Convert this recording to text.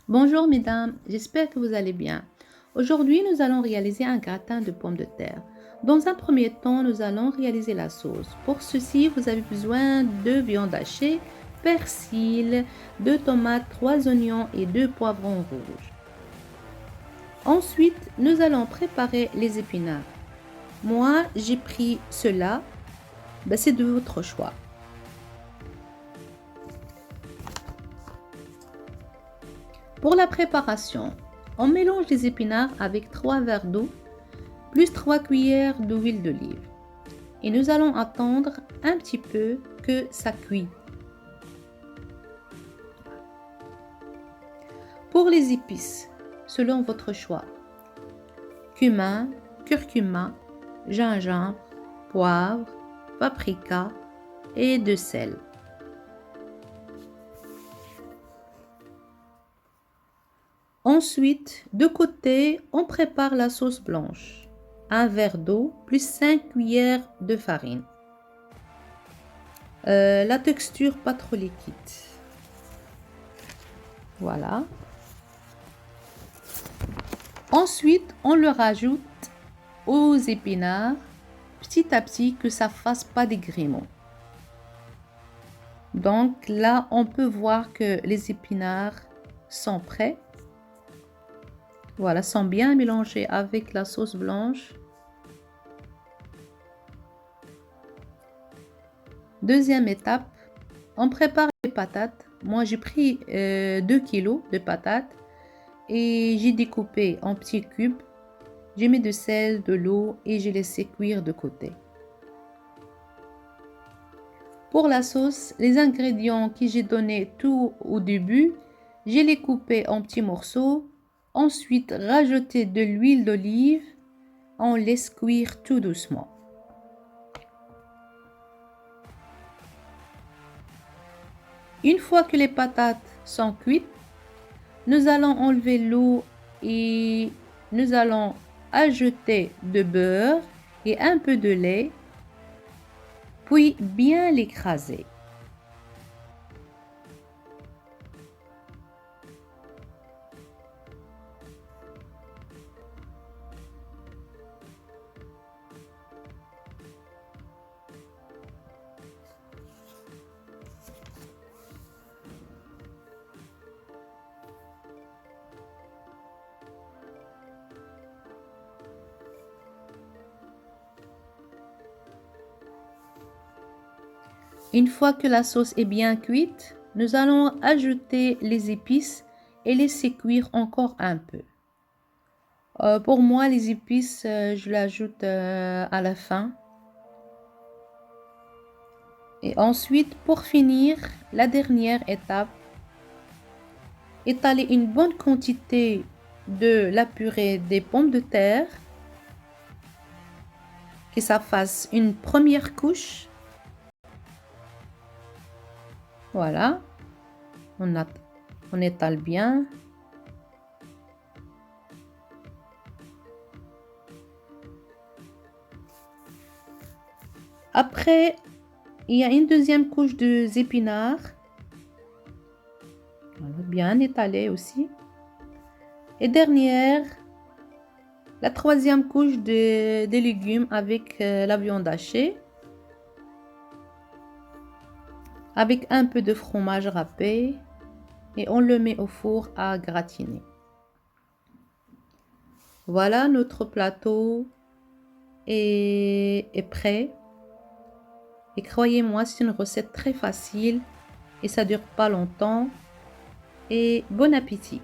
Bonjour mesdames, j'espère que vous allez bien. Aujourd'hui, nous allons réaliser un gratin de pommes de terre. Dans un premier temps, nous allons réaliser la sauce. Pour ceci, vous avez besoin de viande hachée, persil, 2 tomates, 3 oignons et 2 poivrons rouges. Ensuite, nous allons préparer les épinards. Moi, j'ai pris cela, c'est de votre choix. Pour la préparation, on mélange les épinards avec 3 verres d'eau plus 3 cuillères d'huile d'olive. Et nous allons attendre un petit peu que ça cuit. Pour les épices, selon votre choix, cumin, curcuma, gingembre, poivre, paprika et de sel. Ensuite, de côté, on prépare la sauce blanche. Un verre d'eau plus 5 cuillères de farine. La texture pas trop liquide. Voilà. Ensuite, on le rajoute aux épinards petit à petit que ça fasse pas des gréments. Donc là, on peut voir que les épinards sont prêts. Voilà, sont bien mélangés avec la sauce blanche. Deuxième étape, on prépare les patates. Moi, j'ai pris 2 kilos de patates et j'ai découpé en petits cubes. J'ai mis de sel, de l'eau et j'ai laissé cuire de côté. Pour la sauce, les ingrédients que j'ai donnés tout au début, je les coupés en petits morceaux. Ensuite, rajouter de l'huile d'olive. On laisse cuire tout doucement. Une fois que les patates sont cuites, nous allons enlever l'eau et nous allons ajouter de beurre et un peu de lait, puis bien l'écraser. Une fois que la sauce est bien cuite, nous allons ajouter les épices et laisser cuire encore un peu. Pour moi, les épices, je l'ajoute à la fin. Et ensuite, pour finir, la dernière étape, étaler une bonne quantité de la purée des pommes de terre, que ça fasse une première couche. Voilà, on étale bien. Après, il y a une deuxième couche de épinards. Bien étalé aussi. Et dernière, la troisième couche des légumes avec la viande hachée. Avec un peu de fromage râpé. Et on le met au four à gratiner. Voilà, notre plateau est prêt. Et croyez-moi, c'est une recette très facile et ça dure pas longtemps. Et bon appétit!